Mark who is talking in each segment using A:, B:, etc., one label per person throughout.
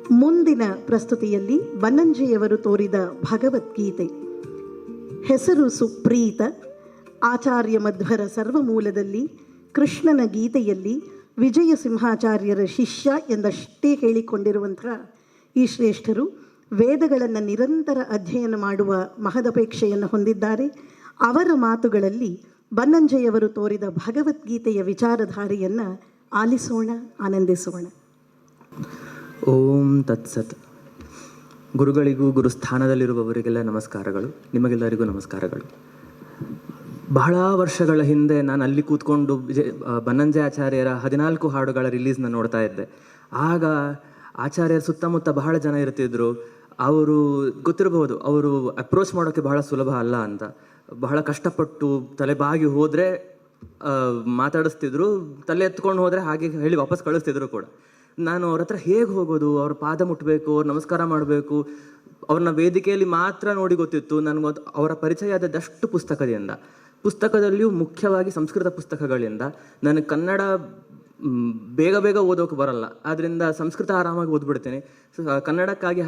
A: ಮುಂದಿನ ಪ್ರಸ್ತುತಿಯಲ್ಲಿ ಬನ್ನಂಜೆಯವರು ತೋರಿದ ಭಗವದ್ಗೀತೆ. ಹೆಸರು ಸುಪ್ರೀತ. ಆಚಾರ್ಯ ಮಧ್ವರ ಸರ್ವಮೂಲದಲ್ಲಿ ಕೃಷ್ಣನ ಗೀತೆಯಲ್ಲಿ ವಿಜಯ ಸಿಂಹಾಚಾರ್ಯರ ಶಿಷ್ಯ ಎಂದಷ್ಟೇ ಹೇಳಿಕೊಂಡಿರುವಂತಹ ಈ ಶ್ರೇಷ್ಠರು ವೇದಗಳನ್ನು ನಿರಂತರ ಅಧ್ಯಯನ ಮಾಡುವ ಮಹದಪೇಕ್ಷೆಯನ್ನು ಹೊಂದಿದ್ದಾರೆ. ಅವರ ಮಾತುಗಳಲ್ಲಿ ಬನ್ನಂಜೆಯವರು ತೋರಿದ ಭಗವದ್ಗೀತೆಯ ವಿಚಾರಧಾರೆಯನ್ನು ಆಲಿಸೋಣ, ಆನಂದಿಸೋಣ.
B: ಓಂ ತತ್ಸತ್. ಗುರುಗಳಿಗೂ ಗುರುಸ್ಥಾನದಲ್ಲಿರುವವರಿಗೆಲ್ಲ ನಮಸ್ಕಾರಗಳು. ನಿಮಗೆಲ್ಲರಿಗೂ ನಮಸ್ಕಾರಗಳು. ಬಹಳ ವರ್ಷಗಳ ಹಿಂದೆ ನಾನು ಅಲ್ಲಿ ಕೂತ್ಕೊಂಡು ಬನ್ನಂಜೆ ಆಚಾರ್ಯರ 14 ಹಾಡುಗಳ ರಿಲೀಸ್ನ ನೋಡ್ತಾ ಇದ್ದೆ. ಆಗ ಆಚಾರ್ಯರ ಸುತ್ತಮುತ್ತ ಬಹಳ ಜನ ಇರ್ತಿದ್ರು. ಅವರು ಗೊತ್ತಿರಬಹುದು, ಅವರು ಅಪ್ರೋಚ್ ಮಾಡೋಕ್ಕೆ ಬಹಳ ಸುಲಭ ಅಲ್ಲ ಅಂತ. ಬಹಳ ಕಷ್ಟಪಟ್ಟು ತಲೆಬಾಗಿ ಹೋದರೆ ಮಾತಾಡಿಸ್ತಿದ್ರು, ತಲೆ ಎತ್ಕೊಂಡು ಹೋದರೆ ಹಾಗೆ ಹೇಳಿ ವಾಪಸ್ ಕಳಿಸ್ತಿದ್ರು ಕೂಡ. ನಾನು ಅವ್ರ ಹತ್ರ ಹೇಗೆ ಹೋಗೋದು, ಅವ್ರ ಪಾದ ಮುಟ್ಟಬೇಕು, ಅವ್ರು ನಮಸ್ಕಾರ ಮಾಡಬೇಕು, ಅವ್ರನ್ನ ವೇದಿಕೆಯಲ್ಲಿ ಮಾತ್ರ ನೋಡಿ ಗೊತ್ತಿತ್ತು. ನನಗೆ ಅವರ ಪರಿಚಯ ಆದದ್ದಷ್ಟು ಪುಸ್ತಕದಲ್ಲಿಯೂ ಮುಖ್ಯವಾಗಿ ಸಂಸ್ಕೃತ ಪುಸ್ತಕಗಳಿಂದ. ನನಗೆ ಕನ್ನಡ ಬೇಗ ಬೇಗ ಓದೋಕೆ ಬರಲ್ಲ, ಆದ್ದರಿಂದ ಸಂಸ್ಕೃತ ಆರಾಮಾಗಿ ಓದ್ಬಿಡ್ತೇನೆ. ಕನ್ನಡಕ್ಕಾಗಿ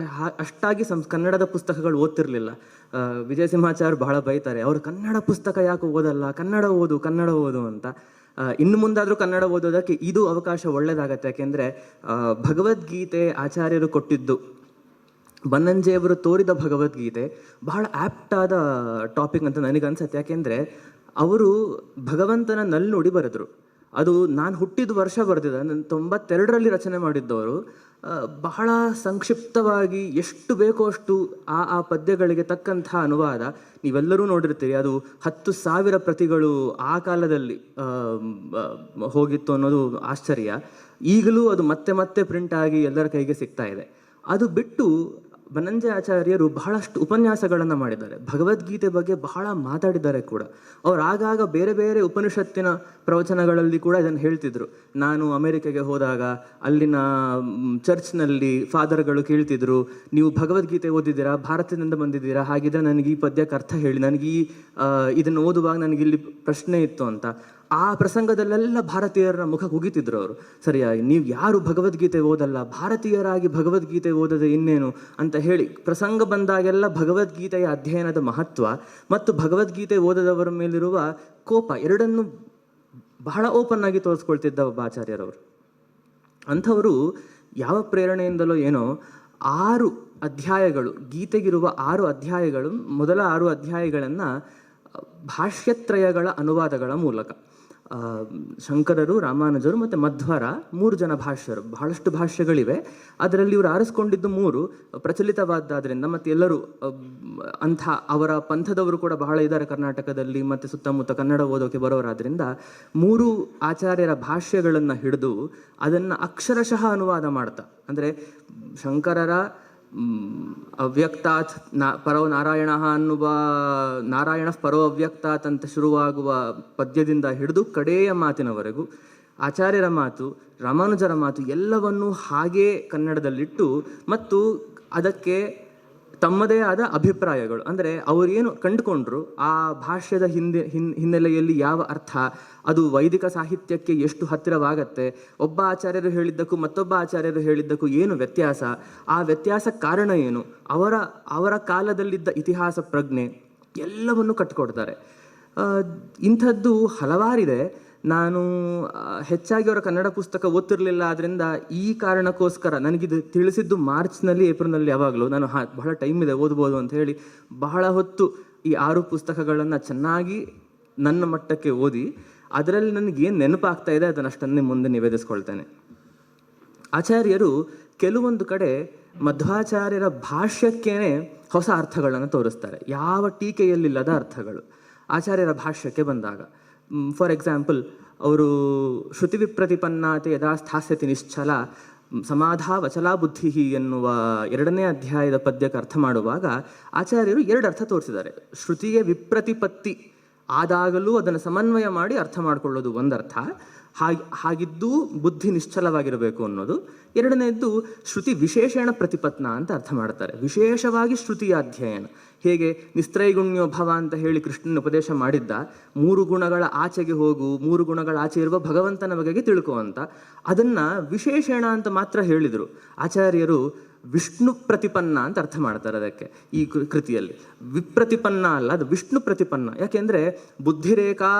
B: ಅಷ್ಟಾಗಿ ಕನ್ನಡದ ಪುಸ್ತಕಗಳು ಓದ್ತಿರ್ಲಿಲ್ಲ. ವಿಜಯ ಸಿಂಹಾಚಾರ್ಯ ಬಹಳ ಬೈತಾರೆ, ಅವರು ಕನ್ನಡ ಪುಸ್ತಕ ಯಾಕೆ ಓದಲ್ಲ, ಕನ್ನಡ ಓದು ಅಂತ. ಇನ್ನು ಮುಂದಾದರೂ ಕನ್ನಡ ಓದೋದಕ್ಕೆ ಇದು ಅವಕಾಶ ಒಳ್ಳೆಯದಾಗತ್ತೆ. ಯಾಕೆಂದರೆ ಭಗವದ್ಗೀತೆ ಆಚಾರ್ಯರು ಕೊಟ್ಟಿದ್ದು, ಬನ್ನಂಜೆಯವರು ತೋರಿದ ಭಗವದ್ಗೀತೆ ಬಹಳ ಆ್ಯಪ್ಟ್ ಆದ ಟಾಪಿಕ್ ಅಂತ ನನಗನ್ಸತ್ತೆ. ಯಾಕೆಂದರೆ ಅವರು ಭಗವಂತನ ನುಡಿ ಬರೆದ್ರು. ಅದು ನಾನು ಹುಟ್ಟಿದ ವರ್ಷ ಬರೆದಿದ್ದ, ನಾನು 92ರಲ್ಲಿ ರಚನೆ ಮಾಡಿದ್ದವರು. ಬಹಳ ಸಂಕ್ಷಿಪ್ತವಾಗಿ ಎಷ್ಟು ಬೇಕೋ ಅಷ್ಟು ಆ ಪದ್ಯಗಳಿಗೆ ತಕ್ಕಂಥ ಅನುವಾದ. ನೀವೆಲ್ಲರೂ ನೋಡಿರ್ತೀರಿ, ಅದು 10,000 ಪ್ರತಿಗಳು ಆ ಕಾಲದಲ್ಲಿ ಹೋಗಿತ್ತು ಅನ್ನೋದು ಆಶ್ಚರ್ಯ. ಈಗಲೂ ಅದು ಮತ್ತೆ ಮತ್ತೆ ಪ್ರಿಂಟ್ ಆಗಿ ಎಲ್ಲರ ಕೈಗೆ ಸಿಗ್ತಾ ಇದೆ. ಅದು ಬಿಟ್ಟು ಬನ್ನಂಜೆ ಆಚಾರ್ಯರು ಬಹಳಷ್ಟು ಉಪನ್ಯಾಸಗಳನ್ನು ಮಾಡಿದ್ದಾರೆ. ಭಗವದ್ಗೀತೆ ಬಗ್ಗೆ ಬಹಳ ಮಾತಾಡಿದ್ದಾರೆ ಕೂಡ. ಅವ್ರು ಆಗಾಗ ಬೇರೆ ಬೇರೆ ಉಪನಿಷತ್ತಿನ ಪ್ರವಚನಗಳಲ್ಲಿ ಕೂಡ ಇದನ್ನು ಹೇಳ್ತಿದ್ರು. ನಾನು ಅಮೆರಿಕೆಗೆ ಹೋದಾಗ ಅಲ್ಲಿನ ಚರ್ಚ್ನಲ್ಲಿ ಫಾದರ್ಗಳು ಕೇಳ್ತಿದ್ರು, ನೀವು ಭಗವದ್ಗೀತೆ ಓದಿದ್ದೀರಾ, ಭಾರತದಿಂದ ಬಂದಿದ್ದೀರಾ, ಹಾಗಿದ್ರೆ ನನಗೆ ಈ ಪದ್ಯಕ್ಕೆ ಅರ್ಥ ಹೇಳಿ, ನನಗೆ ಇದನ್ನು ಓದುವಾಗ ನನಗಿಲ್ಲಿ ಪ್ರಶ್ನೆ ಇತ್ತು ಅಂತ. ಆ ಪ್ರಸಂಗದಲ್ಲೆಲ್ಲ ಭಾರತೀಯರ ಮುಖ ಕುಗಿತಿದ್ರು ಅವರು. ಸರಿಯಾಗಿ, ನೀವು ಯಾರು ಭಗವದ್ಗೀತೆ ಓದಲ್ಲ, ಭಾರತೀಯರಾಗಿ ಭಗವದ್ಗೀತೆ ಓದದೆ ಇನ್ನೇನು ಅಂತ ಹೇಳಿ ಪ್ರಸಂಗ ಬಂದಾಗೆಲ್ಲ ಭಗವದ್ಗೀತೆಯ ಅಧ್ಯಯನದ ಮಹತ್ವ ಮತ್ತು ಭಗವದ್ಗೀತೆ ಓದದವರ ಮೇಲಿರುವ ಕೋಪ ಎರಡನ್ನೂ ಬಹಳ ಓಪನ್ ಆಗಿ ತೋರಿಸ್ಕೊಳ್ತಿದ್ದ ಒಬ್ಬ ಆಚಾರ್ಯರವರು. ಅಂಥವರು ಯಾವ ಪ್ರೇರಣೆಯಿಂದಲೋ ಏನೋ 6 ಅಧ್ಯಾಯಗಳು, ಗೀತೆಗಿರುವ 6 ಅಧ್ಯಾಯಗಳು, ಮೊದಲ 6 ಅಧ್ಯಾಯಗಳನ್ನು ಭಾಷ್ಯತ್ರಯಗಳ ಅನುವಾದಗಳ ಮೂಲಕ ಶಂಕರರು, ರಾಮಾನುಜರು ಮತ್ತು ಮಧ್ವರ 3 ಜನ ಭಾಷ್ಯರು. ಬಹಳಷ್ಟು ಭಾಷ್ಯಗಳಿವೆ, ಅದರಲ್ಲಿ ಇವರು ಆರಿಸ್ಕೊಂಡಿದ್ದು 3 ಪ್ರಚಲಿತವಾದ್ದರಿಂದ. ಮತ್ತು ಎಲ್ಲರೂ ಅಂಥ ಅವರ ಪಂಥದವರು ಕೂಡ ಬಹಳ ಇದ್ದಾರೆ ಕರ್ನಾಟಕದಲ್ಲಿ ಮತ್ತು ಸುತ್ತಮುತ್ತ ಕನ್ನಡ ಓದೋಕೆ ಬರೋರಾದ್ರಿಂದ 3 ಆಚಾರ್ಯರ ಭಾಷ್ಯಗಳನ್ನು ಹಿಡಿದು ಅದನ್ನು ಅಕ್ಷರಶಃ ಅನುವಾದ ಮಾಡ್ತಾ, ಅಂದರೆ ಶಂಕರರ ಅವ್ಯಕ್ತಾತ್ ಪರೋ ನಾರಾಯಣ ಅನ್ನುವ ನಾರಾಯಣ ಪರೋ ಅವ್ಯಕ್ತಾತ್ ಅಂತ ಶುರುವಾಗುವ ಪದ್ಯದಿಂದ ಹಿಡಿದು ಕಡೆಯ ಮಾತಿನವರೆಗೂ ಆಚಾರ್ಯರ ಮಾತು, ರಾಮಾನುಜರ ಮಾತು ಎಲ್ಲವನ್ನೂ ಹಾಗೇ ಕನ್ನಡದಲ್ಲಿಟ್ಟು ಮತ್ತು ಅದಕ್ಕೆ ತಮ್ಮದೇ ಆದ ಅಭಿಪ್ರಾಯಗಳು, ಅಂದರೆ ಅವರೇನು ಕಂಡುಕೊಂಡ್ರು, ಆ ಭಾಷ್ಯದ ಹಿನ್ನೆಲೆಯಲ್ಲಿ ಯಾವ ಅರ್ಥ, ಅದು ವೈದಿಕ ಸಾಹಿತ್ಯಕ್ಕೆ ಎಷ್ಟು ಹತ್ತಿರವಾಗತ್ತೆ, ಒಬ್ಬ ಆಚಾರ್ಯರು ಹೇಳಿದ್ದಕ್ಕೂ ಮತ್ತೊಬ್ಬ ಆಚಾರ್ಯರು ಹೇಳಿದ್ದಕ್ಕೂ ಏನು ವ್ಯತ್ಯಾಸ, ಆ ವ್ಯತ್ಯಾಸ ಕಾರಣ ಏನು, ಅವರ ಕಾಲದಲ್ಲಿದ್ದ ಇತಿಹಾಸ ಪ್ರಜ್ಞೆ ಎಲ್ಲವನ್ನು ಕಟ್ಟಿಕೊಡ್ತಾರೆ. ಇಂಥದ್ದು ಹಲವಾರಿದೆ. ನಾನು ಹೆಚ್ಚಾಗಿ ಅವರ ಕನ್ನಡ ಪುಸ್ತಕ ಓದ್ತಿರ್ಲಿಲ್ಲ, ಆದ್ದರಿಂದ ಈ ಕಾರಣಕ್ಕೋಸ್ಕರ ನನಗಿದು ತಿಳಿಸಿದ್ದು ಮಾರ್ಚ್ನಲ್ಲಿ, ಏಪ್ರಿಲ್ನಲ್ಲಿ, ಯಾವಾಗಲೂ ನಾನು ಬಹಳ ಟೈಮ್ ಇದೆ ಓದ್ಬೋದು ಅಂತ ಹೇಳಿ ಬಹಳ ಹೊತ್ತು ಈ 6 ಪುಸ್ತಕಗಳನ್ನು ಚೆನ್ನಾಗಿ ನನ್ನ ಮಟ್ಟಕ್ಕೆ ಓದಿ ಅದರಲ್ಲಿ ನನಗೇನು ನೆನಪಾಗ್ತಾ ಇದೆ ಅದನ್ನಷ್ಟನ್ನೇ ಮುಂದೆ ನಿವೇದಿಸ್ಕೊಳ್ತೇನೆ. ಆಚಾರ್ಯರು ಕೆಲವೊಂದು ಕಡೆ ಮಧ್ವಾಚಾರ್ಯರ ಭಾಷ್ಯಕ್ಕೇನೆ ಹೊಸ ಅರ್ಥಗಳನ್ನು ತೋರಿಸ್ತಾರೆ, ಯಾವ ಟೀಕೆಯಲ್ಲಿಲ್ಲದ ಅರ್ಥಗಳು ಆಚಾರ್ಯರ ಭಾಷ್ಯಕ್ಕೆ ಬಂದಾಗ. ಫಾರ್ ಎಕ್ಸಾಂಪಲ್, ಅವರು ಶ್ರುತಿ ವಿಪ್ರತಿಪನ್ನಾತೆ ಯದಾ ಸ್ಥಾಸ್ಯತಿ ನಿಶ್ಚಲ ಸಮಾಧಾ ವಚಲಾ ಬುದ್ಧಿ ಎನ್ನುವ 2ನೇ ಅಧ್ಯಾಯದ ಪದ್ಯಕ್ಕೆ ಅರ್ಥ ಮಾಡುವಾಗ ಆಚಾರ್ಯರು 2 ಅರ್ಥ ತೋರಿಸಿದ್ದಾರೆ. ಶ್ರುತಿಗೆ ವಿಪ್ರತಿಪತ್ತಿ ಆದಾಗಲೂ ಅದನ್ನು ಸಮನ್ವಯ ಮಾಡಿ ಅರ್ಥ ಮಾಡಿಕೊಳ್ಳೋದು ಒಂದರ್ಥ, ಹಾಗಿದ್ದು ಬುದ್ಧಿ ನಿಶ್ಚಲವಾಗಿರಬೇಕು ಅನ್ನೋದು. 2ನೇದ್ದು ಶ್ರುತಿ ವಿಶೇಷಣ ಪ್ರತಿಪತ್ನ ಅಂತ ಅರ್ಥ ಮಾಡ್ತಾರೆ, ವಿಶೇಷವಾಗಿ ಶ್ರುತಿಯ ಅಧ್ಯಯನ. ಹೇಗೆ ನಿಸ್ತ್ರೈಗುಣ್ಯೋ ಭವ ಅಂತ ಹೇಳಿ ಕೃಷ್ಣನ ಉಪದೇಶ ಮಾಡಿದ್ದ, 3 ಗುಣಗಳ ಆಚೆಗೆ ಹೋಗು, 3 ಗುಣಗಳ ಆಚೆ ಇರುವ ಭಗವಂತನ ಬಗೆಗೆ ತಿಳ್ಕೋ ಅಂತ, ಅದನ್ನು ವಿಶೇಷಣ ಅಂತ ಮಾತ್ರ ಹೇಳಿದರು. ಆಚಾರ್ಯರು ವಿಷ್ಣು ಪ್ರತಿಪನ್ನ ಅಂತ ಅರ್ಥ ಮಾಡ್ತಾರೆ ಅದಕ್ಕೆ ಈ ಕೃತಿಯಲ್ಲಿ. ವಿಪ್ರತಿಪನ್ನ ಅಲ್ಲ, ಅದು ವಿಷ್ಣು ಪ್ರತಿಪನ್ನ. ಯಾಕೆಂದರೆ ಬುದ್ಧಿರೇಖಾ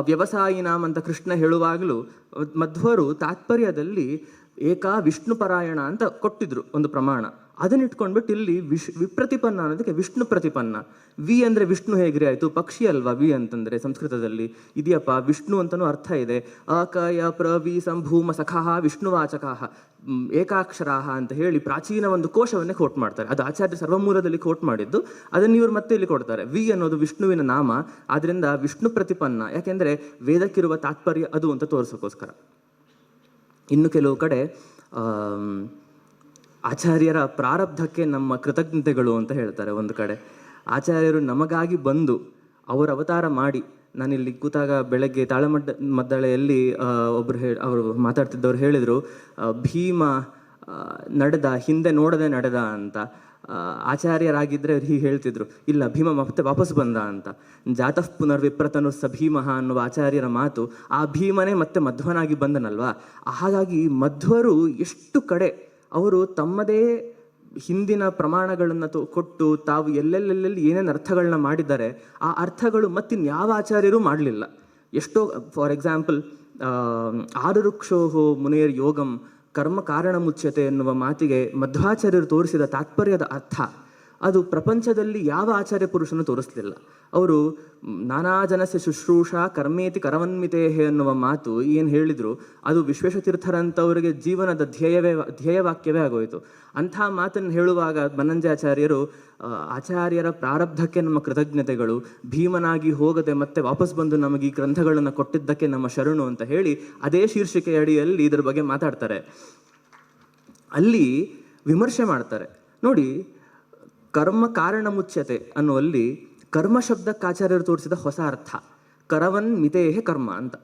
B: ವ್ಯವಸಾಯಿನಾಮ್ ಅಂತ ಕೃಷ್ಣ ಹೇಳುವಾಗಲೂ ಮಧ್ವರು ತಾತ್ಪರ್ಯದಲ್ಲಿ ಏಕಾ ವಿಷ್ಣು ಪರಾಯಣ ಅಂತ ಕೊಟ್ಟಿದ್ರು ಒಂದು ಪ್ರಮಾಣ. ಅದನ್ನ ಇಟ್ಕೊಂಡ್ಬಿಟ್ಟು ಇಲ್ಲಿ ವಿಪ್ರತಿಪನ್ನ ಅನ್ನೋದಕ್ಕೆ ವಿಷ್ಣು ಪ್ರತಿಪನ್ನ. ವಿ ಅಂದರೆ ವಿಷ್ಣು ಹೇಗ್ರಿ ಆಯಿತು, ಪಕ್ಷಿ ಅಲ್ವಾ ವಿ ಅಂತಂದರೆ ಸಂಸ್ಕೃತದಲ್ಲಿ? ಇದೆಯಪ್ಪ, ವಿಷ್ಣು ಅಂತಲೂ ಅರ್ಥ ಇದೆ. ಅಕಯ ಪ್ರವಿ ಸಂಭೂಮ ಸಖಃ ವಿಷ್ಣುವಾಚಕಃ ಏಕಾಕ್ಷರಾಹ ಅಂತ ಹೇಳಿ ಪ್ರಾಚೀನ ಒಂದು ಕೋಶವನ್ನೇ ಕೋಟ್ ಮಾಡ್ತಾರೆ. ಅದು ಆಚಾರ್ಯ ಸರ್ವಮೂಲದಲ್ಲಿ ಕೋಟ್ ಮಾಡಿದ್ದು, ಅದನ್ನು ಇವರು ಮತ್ತೆ ಇಲ್ಲಿ ಕೊಡ್ತಾರೆ. ವಿ ಅನ್ನೋದು ವಿಷ್ಣುವಿನ ನಾಮ, ಆದ್ದರಿಂದ ವಿಷ್ಣು ಪ್ರತಿಪನ್ನ. ಯಾಕೆಂದರೆ ವೇದಕ್ಕಿರುವ ತಾತ್ಪರ್ಯ ಅದು ಅಂತ ತೋರಿಸೋಕ್ಕೋಸ್ಕರ. ಇನ್ನು ಕೆಲವು ಕಡೆ ಆಚಾರ್ಯರ ಪ್ರಾರಬ್ಧಕ್ಕೆ ನಮ್ಮ ಕೃತಜ್ಞತೆಗಳು ಅಂತ ಹೇಳ್ತಾರೆ. ಒಂದು ಕಡೆ ಆಚಾರ್ಯರು ನಮಗಾಗಿ ಬಂದು ಅವರ ಅವತಾರ ಮಾಡಿ, ನಾನಿಲ್ಲಿ ಕೂತಾಗ ಬೆಳಗ್ಗೆ ಮದ್ದಳೆಯಲ್ಲಿ ಅವರು ಮಾತಾಡ್ತಿದ್ದವ್ರು ಹೇಳಿದರು, ಭೀಮ ನಡೆದ ಹಿಂದೆ ನೋಡದೆ ನಡೆದ ಅಂತ. ಆಚಾರ್ಯರಾಗಿದ್ದರೆ ಹೀಗೆ ಹೇಳ್ತಿದ್ರು, ಇಲ್ಲ ಭೀಮ ಮತ್ತೆ ವಾಪಸ್ ಬಂದ ಅಂತ. ಜಾತಃ ಪುನರ್ವಿಪ್ರತನು ಸ ಭೀಮಃ ಅನ್ನುವ ಆಚಾರ್ಯರ ಮಾತು, ಆ ಭೀಮನೇ ಮತ್ತೆ ಮಧ್ವನಾಗಿ ಬಂದನಲ್ವಾ. ಹಾಗಾಗಿ ಮಧ್ವರು ಎಷ್ಟು ಕಡೆ ಅವರು ತಮ್ಮದೇ ಹಿಂದಿನ ಪ್ರಮಾಣಗಳನ್ನು ಕೊಟ್ಟು ತಾವು ಎಲ್ಲೆಲ್ಲೆಲ್ಲಿ ಏನೇನು ಅರ್ಥಗಳನ್ನ ಮಾಡಿದ್ದಾರೆ, ಆ ಅರ್ಥಗಳು ಮತ್ತಿನ್ಯಾವ ಆಚಾರ್ಯರು ಮಾಡಲಿಲ್ಲ. ಎಷ್ಟೋ, ಫಾರ್ ಎಕ್ಸಾಂಪಲ್, ಆರುರುಕ್ಷೋಹೋ ಮುನೇರ್ ಯೋಗಂ ಕರ್ಮ ಕಾರಣ ಮುಚ್ಯತೆ ಎನ್ನುವ ಮಾತಿಗೆ ಮಧ್ವಾಚಾರ್ಯರು ತೋರಿಸಿದ ತಾತ್ಪರ್ಯದ ಅರ್ಥ ಅದು ಪ್ರಪಂಚದಲ್ಲಿ ಯಾವ ಆಚಾರ್ಯ ಪುರುಷನು ತೋರಿಸಲಿಲ್ಲ. ಅವರು ನಾನಾ ಜನಸ್ಯ ಶುಶ್ರೂಷಾ ಕರ್ಮೇತಿ ಕರವನ್ಮಿತೇಹೆ ಎನ್ನುವ ಮಾತು ಏನು ಹೇಳಿದರು, ಅದು ವಿಶ್ವೇಶತೀರ್ಥರಂಥವರಿಗೆ ಜೀವನದ ಧ್ಯೇಯವಾಕ್ಯವೇ ಆಗೋಯಿತು. ಅಂಥ ಮಾತನ್ನು ಹೇಳುವಾಗ ಬನ್ನಂಜಾಚಾರ್ಯರು ಆಚಾರ್ಯರ ಪ್ರಾರಬ್ಧಕ್ಕೆ ನಮ್ಮ ಕೃತಜ್ಞತೆಗಳು, ಭೀಮನಾಗಿ ಹೋಗದೆ ಮತ್ತೆ ವಾಪಸ್ ಬಂದು ನಮಗೆ ಈ ಗ್ರಂಥಗಳನ್ನು ಕೊಟ್ಟಿದ್ದಕ್ಕೆ ನಮ್ಮ ಶರಣು ಅಂತ ಹೇಳಿ ಅದೇ ಶೀರ್ಷಿಕೆಯ ಅಡಿಯಲ್ಲಿ ಇದರ ಬಗ್ಗೆ ಮಾತಾಡ್ತಾರೆ. ಅಲ್ಲಿ ವಿಮರ್ಶೆ ಮಾಡ್ತಾರೆ. ನೋಡಿ, ಕರ್ಮ ಕಾರಣ ಮುಚ್ಯತೆ ಅನ್ನುವಲ್ಲಿ ಕರ್ಮ ಶಬ್ದಕ್ಕೆ ಆಚಾರ್ಯರು ತೋರಿಸಿದ ಹೊಸ ಅರ್ಥ, ಕರವನ್ ಮಿತೇಹೆ ಕರ್ಮ ಅಂತ.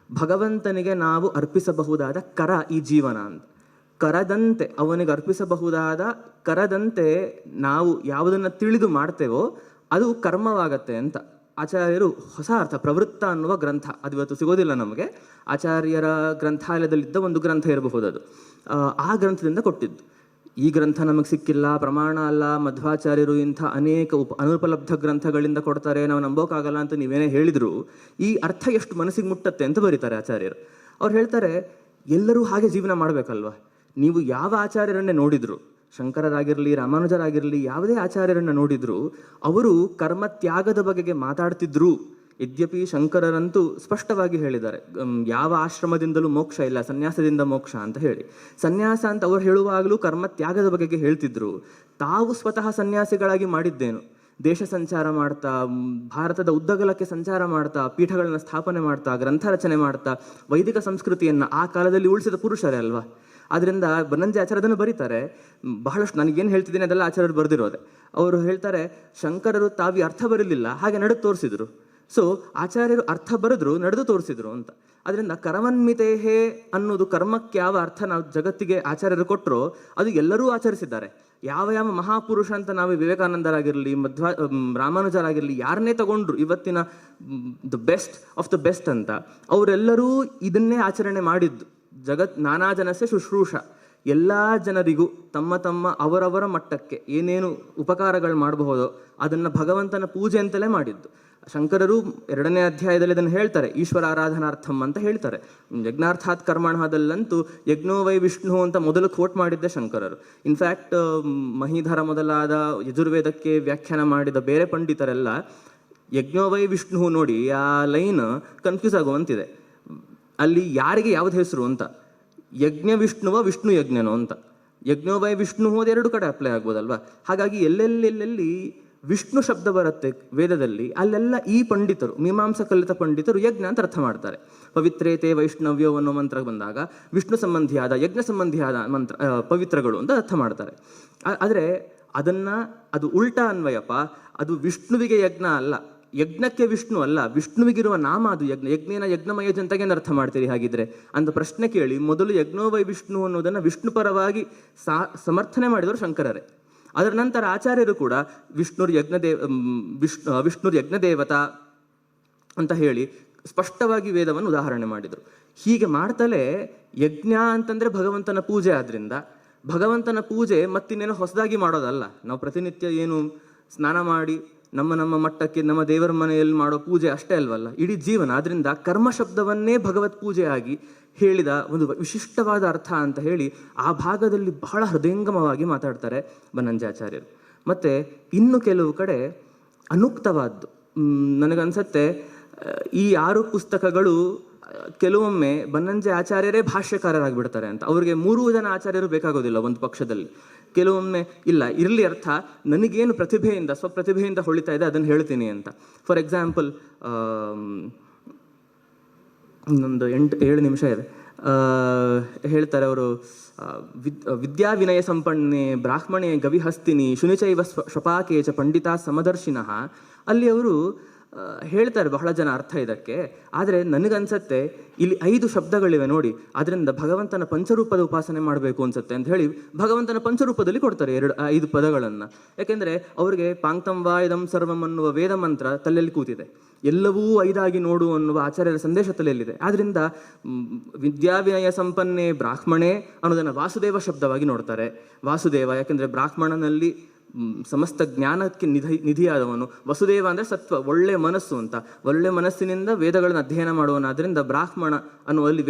B: ಭಗವಂತನಿಗೆ ನಾವು ಅರ್ಪಿಸಬಹುದಾದ ಕರ ಈ ಜೀವನ ಅಂತ. ಕರದಂತೆ ಅವನಿಗೆ ಅರ್ಪಿಸಬಹುದಾದ ಕರದಂತೆ ನಾವು ಯಾವುದನ್ನು ತಿಳಿದು ಮಾಡ್ತೇವೋ ಅದು ಕರ್ಮವಾಗತ್ತೆ ಅಂತ ಆಚಾರ್ಯರು ಹೊಸ ಅರ್ಥ. ಪ್ರವೃತ್ತ ಅನ್ನುವ ಗ್ರಂಥ ಅದು ಇವತ್ತು ಸಿಗೋದಿಲ್ಲ ನಮಗೆ. ಆಚಾರ್ಯರ ಗ್ರಂಥಾಲಯದಲ್ಲಿದ್ದ ಒಂದು ಗ್ರಂಥ ಇರಬಹುದು ಅದು. ಆ ಗ್ರಂಥದಿಂದ ಕೊಟ್ಟಿದ್ದು. ಈ ಗ್ರಂಥ ನಮಗೆ ಸಿಕ್ಕಿಲ್ಲ, ಪ್ರಮಾಣ ಅಲ್ಲ, ಮಧ್ವಾಚಾರ್ಯರು ಇಂಥ ಅನೇಕ ಅನುಪಲಬ್ಧ ಗ್ರಂಥಗಳಿಂದ ಕೊಡ್ತಾರೆ, ನಾವು ನಂಬೋಕ್ಕಾಗಲ್ಲ ಅಂತ ನೀವೇನೇ ಹೇಳಿದ್ರು ಈ ಅರ್ಥ ಎಷ್ಟು ಮನಸ್ಸಿಗೆ ಮುಟ್ಟತ್ತೆ ಅಂತ ಬರೀತಾರೆ ಆಚಾರ್ಯರು. ಅವ್ರು ಹೇಳ್ತಾರೆ, ಎಲ್ಲರೂ ಹಾಗೆ ಜೀವನ ಮಾಡಬೇಕಲ್ವ. ನೀವು ಯಾವ ಆಚಾರ್ಯರನ್ನೇ ನೋಡಿದ್ರು, ಶಂಕರರಾಗಿರಲಿ ರಾಮಾನುಜರಾಗಿರಲಿ ಯಾವುದೇ ಆಚಾರ್ಯರನ್ನು ನೋಡಿದ್ರು ಅವರು ಕರ್ಮ ತ್ಯಾಗದ ಬಗೆಗೆ ಮಾತಾಡ್ತಿದ್ರು. ಯದ್ಯಪಿ ಶಂಕರರಂತೂ ಸ್ಪಷ್ಟವಾಗಿ ಹೇಳಿದ್ದಾರೆ, ಯಾವ ಆಶ್ರಮದಿಂದಲೂ ಮೋಕ್ಷ ಇಲ್ಲ, ಸನ್ಯಾಸದಿಂದ ಮೋಕ್ಷ ಅಂತ ಹೇಳಿ. ಸನ್ಯಾಸ ಅಂತ ಅವ್ರು ಹೇಳುವಾಗಲೂ ಕರ್ಮ ತ್ಯಾಗದ ಬಗೆಗೆ ಹೇಳ್ತಿದ್ರು. ತಾವು ಸ್ವತಃ ಸನ್ಯಾಸಿಗಳಾಗಿ ಮಾಡಿದ್ದೇನು, ದೇಶ ಸಂಚಾರ ಮಾಡ್ತಾ, ಭಾರತದ ಉದ್ದಗಲಕ್ಕೆ ಸಂಚಾರ ಮಾಡ್ತಾ, ಪೀಠಗಳನ್ನು ಸ್ಥಾಪನೆ ಮಾಡ್ತಾ, ಗ್ರಂಥ ರಚನೆ ಮಾಡ್ತಾ, ವೈದಿಕ ಸಂಸ್ಕೃತಿಯನ್ನು ಆ ಕಾಲದಲ್ಲಿ ಉಳಿಸಿದ ಪುರುಷರೇ ಅಲ್ವಾ. ಆದ್ದರಿಂದ ಬನ್ನಂಜಾಚಾರ್ಯ ಅದನ್ನು ಬರೀತಾರೆ. ಬಹಳಷ್ಟು ನನಗೇನು ಹೇಳ್ತಿದ್ದೀನಿ ಅದೆಲ್ಲ ಆಚಾರ್ಯರು ಬರೆದಿರೋದೆ. ಅವರು ಹೇಳ್ತಾರೆ, ಶಂಕರರು ತಾವಿ ಅರ್ಥ ಬರಲಿಲ್ಲ, ಹಾಗೆ ನಡೆದು ತೋರಿಸಿದ್ರು. ಸೊ ಆಚಾರ್ಯರು ಅರ್ಥ ಬರೆದ್ರು, ನಡೆದು ತೋರಿಸಿದ್ರು ಅಂತ. ಅದರಿಂದ ಕರವನ್ಮಿತೇಹೇ ಅನ್ನೋದು ಕರ್ಮಕ್ಕೆ ಯಾವ ಅರ್ಥ ನಾವು ಜಗತ್ತಿಗೆ ಆಚಾರ್ಯರು ಕೊಟ್ಟರೋ ಅದು ಎಲ್ಲರೂ ಆಚರಿಸಿದ್ದಾರೆ. ಯಾವ ಯಾವ ಮಹಾಪುರುಷ ಅಂತ ನಾವು ವಿವೇಕಾನಂದರಾಗಿರಲಿ, ರಾಮಾನುಜರಾಗಿರಲಿ, ಯಾರನ್ನೇ ತಗೊಂಡ್ರು ಇವತ್ತಿನ the best of the best ಅಂತ, ಅವರೆಲ್ಲರೂ ಇದನ್ನೇ ಆಚರಣೆ ಮಾಡಿದ್ದು. ನಾನಾ ಜನಸ್ಯ ಶುಶ್ರೂಷ, ಎಲ್ಲ ಜನರಿಗೂ ತಮ್ಮ ತಮ್ಮ ಅವರವರ ಮಟ್ಟಕ್ಕೆ ಏನೇನು ಉಪಕಾರಗಳು ಮಾಡಬಹುದೋ ಅದನ್ನು ಭಗವಂತನ ಪೂಜೆ ಅಂತಲೇ ಮಾಡಿದ್ದು. ಶಂಕರರು 2ನೇ ಅಧ್ಯಾಯದಲ್ಲಿ ಇದನ್ನು ಹೇಳ್ತಾರೆ, ಈಶ್ವರ ಆರಾಧನಾರ್ಥಂ ಅಂತ ಹೇಳ್ತಾರೆ. ಯಜ್ಞಾರ್ಥಾತ್ ಕರ್ಮಣದಲ್ಲಂತೂ ಯಜ್ಞೋ ವೈ ವಿಷ್ಣು ಅಂತ ಮೊದಲು ಕೋಟ್ ಮಾಡಿದ್ದೆ ಶಂಕರರು. ಇನ್ಫ್ಯಾಕ್ಟ್ ಮಹೀಧರ ಮೊದಲಾದ ಯಜುರ್ವೇದಕ್ಕೆ ವ್ಯಾಖ್ಯಾನ ಮಾಡಿದ ಬೇರೆ ಪಂಡಿತರೆಲ್ಲ ಯಜ್ಞೋ ವೈ ವಿಷ್ಣು ನೋಡಿ ಆ ಲೈನ್ ಕನ್ಫ್ಯೂಸ್ ಆಗುವಂತಿದೆ. ಅಲ್ಲಿ ಯಾರಿಗೆ ಯಾವ್ದು ಹೆಸರು ಅಂತ, ಯಜ್ಞ ವಿಷ್ಣುವ ವಿಷ್ಣು ಯಜ್ಞನೋ ಅಂತ. ಯಜ್ಞೋ ವೈ ವಿಷ್ಣು ಅದು 2 ಕಡೆ ಅಪ್ಲೈ ಆಗ್ಬೋದಲ್ವಾ. ಹಾಗಾಗಿ ಎಲ್ಲೆಲ್ಲಿ ವಿಷ್ಣು ಶಬ್ದ ಬರುತ್ತೆ ವೇದದಲ್ಲಿ ಅಲ್ಲೆಲ್ಲ ಈ ಪಂಡಿತರು, ಮೀಮಾಂಸಾ ಕಲಿತ ಪಂಡಿತರು ಯಜ್ಞ ಅಂತ ಅರ್ಥ ಮಾಡ್ತಾರೆ. ಪವಿತ್ರೇತೆ ವೈಷ್ಣವ್ಯೋ ಅನ್ನೋ ಮಂತ್ರ ಬಂದಾಗ ವಿಷ್ಣು ಸಂಬಂಧಿಯಾದ ಯಜ್ಞ ಸಂಬಂಧಿಯಾದ ಮಂತ್ರ ಪವಿತ್ರಗಳು ಅಂತ ಅರ್ಥ ಮಾಡ್ತಾರೆ. ಆದರೆ ಅದು ಉಲ್ಟಾ ಅನ್ವಯಪ್ಪ. ಅದು ವಿಷ್ಣುವಿಗೆ ಯಜ್ಞ ಅಲ್ಲ, ಯಜ್ಞಕ್ಕೆ ವಿಷ್ಣು ಅಲ್ಲ, ವಿಷ್ಣುವಿಗಿರುವ ನಾಮ ಅದು ಯಜ್ಞ. ಯಜ್ಞೇನ ಯಜ್ಞಮಯ ಜಂತಗೇನು ಅರ್ಥ ಮಾಡ್ತೀರಿ ಹಾಗಿದ್ರೆ ಅಂತ ಪ್ರಶ್ನೆ ಕೇಳಿ ಮೊದಲು ಯಜ್ಞೋ ವೈ ವಿಷ್ಣು ಅನ್ನೋದನ್ನು ವಿಷ್ಣು ಪರವಾಗಿ ಸಮರ್ಥನೆ ಮಾಡಿದವರು ಶಂಕರರೇ. ಅದರ ನಂತರ ಆಚಾರ್ಯರು ಕೂಡ ವಿಷ್ಣುರ್ ಯಜ್ಞದೇವತಾ ಅಂತ ಹೇಳಿ ಸ್ಪಷ್ಟವಾಗಿ ವೇದವನ್ನು ಉದಾಹರಣೆ ಮಾಡಿದರು. ಹೀಗೆ ಮಾಡ್ತಲೇ ಯಜ್ಞ ಅಂತಂದರೆ ಭಗವಂತನ ಪೂಜೆ, ಆದ್ದರಿಂದ ಭಗವಂತನ ಪೂಜೆ ಮತ್ತಿನ್ನೇನೋ ಹೊಸದಾಗಿ ಮಾಡೋದಲ್ಲ. ನಾವು ಪ್ರತಿನಿತ್ಯ ಏನು ಸ್ನಾನ ಮಾಡಿ ನಮ್ಮ ಮಟ್ಟಕ್ಕೆ ನಮ್ಮ ದೇವರ ಮನೆಯಲ್ಲಿ ಮಾಡೋ ಪೂಜೆ ಅಷ್ಟೇ ಅಲ್ವಲ್ಲ, ಇಡೀ ಜೀವನ. ಆದ್ರಿಂದ ಕರ್ಮ ಶಬ್ದವನ್ನೇ ಭಗವತ್ ಪೂಜೆಯಾಗಿ ಹೇಳಿದ ಒಂದು ವಿಶಿಷ್ಟವಾದ ಅರ್ಥ ಅಂತ ಹೇಳಿ ಆ ಭಾಗದಲ್ಲಿ ಬಹಳ ಹೃದಯಂಗಮವಾಗಿ ಮಾತಾಡ್ತಾರೆ ಬನ್ನಂಜಾಚಾರ್ಯರು. ಮತ್ತು ಇನ್ನು ಕೆಲವು ಕಡೆ ಅನುಕ್ತವಾದ್ದು ನನಗನ್ಸತ್ತೆ, ಈ 6 ಪುಸ್ತಕಗಳು ಕೆಲವೊಮ್ಮೆ ಬನ್ನಂಜೆ ಆಚಾರ್ಯರೇ ಭಾಷ್ಯಕಾರರಾಗಿಬಿಡ್ತಾರೆ ಅಂತ. ಅವ್ರಿಗೆ 3 ಜನ ಆಚಾರ್ಯರು ಬೇಕಾಗೋದಿಲ್ಲ ಒಂದು ಪಕ್ಷದಲ್ಲಿ. ಕೆಲವೊಮ್ಮೆ ಇಲ್ಲ, ಇರಲಿ ಅರ್ಥ, ನನಗೇನು ಪ್ರತಿಭೆಯಿಂದ ಸ್ವಪ್ರತಿಭೆಯಿಂದ ಹೊಳಿತಾ ಇದೆ ಅದನ್ನು ಹೇಳ್ತೀನಿ ಅಂತ. ಫಾರ್ ಎಕ್ಸಾಂಪಲ್, ಇನ್ನೊಂದು 7 ನಿಮಿಷ ಇದೆ. ಹೇಳ್ತಾರೆ ಅವರು, ವಿದ್ಯಾವಿನಯ ಸಂಪನ್ನೆ ಬ್ರಾಹ್ಮಣೆ ಗವಿಹಸ್ತಿನಿ ಶುನಿಚೈವ ಸ್ವಪಾಕೇಚ ಪಂಡಿತಾ ಸಮದರ್ಶಿನಃ. ಅಲ್ಲಿ ಅವರು ಹೇಳ್ತಾರೆ ಬಹಳ ಜನ ಅರ್ಥ ಇದಕ್ಕೆ. ಆದರೆ ನನಗನ್ಸತ್ತೆ ಇಲ್ಲಿ 5 ಶಬ್ದಗಳಿವೆ ನೋಡಿ, ಅದರಿಂದ ಭಗವಂತನ ಪಂಚರೂಪದ ಉಪಾಸನೆ ಮಾಡಬೇಕು ಅನ್ಸುತ್ತೆ ಅಂತ ಹೇಳಿ ಭಗವಂತನ ಪಂಚರೂಪದಲ್ಲಿ ಕೊಡ್ತಾರೆ 5 ಪದಗಳನ್ನು. ಯಾಕೆಂದರೆ ಅವರಿಗೆ ಪಾಂಕ್ತಂ ವಾ ಇದಂ ಸರ್ವಂ ಅನ್ನುವ ವೇದ ಮಂತ್ರ ತಲೆಯಲ್ಲಿ ಕೂತಿದೆ. ಎಲ್ಲವೂ 5ಆಗಿ ನೋಡು ಅನ್ನುವ ಆಚಾರ್ಯರ ಸಂದೇಶ ತಲೆಯಲ್ಲಿದೆ. ಆದ್ದರಿಂದ ವಿದ್ಯಾವಿನಯ ಸಂಪನ್ನೆ ಬ್ರಾಹ್ಮಣೆ ಅನ್ನೋದನ್ನು ವಾಸುದೇವ ಶಬ್ದವಾಗಿ ನೋಡ್ತಾರೆ. ವಾಸುದೇವ ಯಾಕೆಂದರೆ ಬ್ರಾಹ್ಮಣನಲ್ಲಿ ಸಮಸ್ತ ಜ್ಞಾನಕ್ಕೆ ನಿಧಿಯಾದವನು. ವಸುದೇವ ಅಂದರೆ ಸತ್ವ, ಒಳ್ಳೆ ಮನಸ್ಸು ಅಂತ. ಒಳ್ಳೆ ಮನಸ್ಸಿನಿಂದ ವೇದಗಳನ್ನು ಅಧ್ಯಯನ ಮಾಡುವನಾದ್ರಿಂದ ಬ್ರಾಹ್ಮಣ ಅನ್ನುವಲ್ಲಿ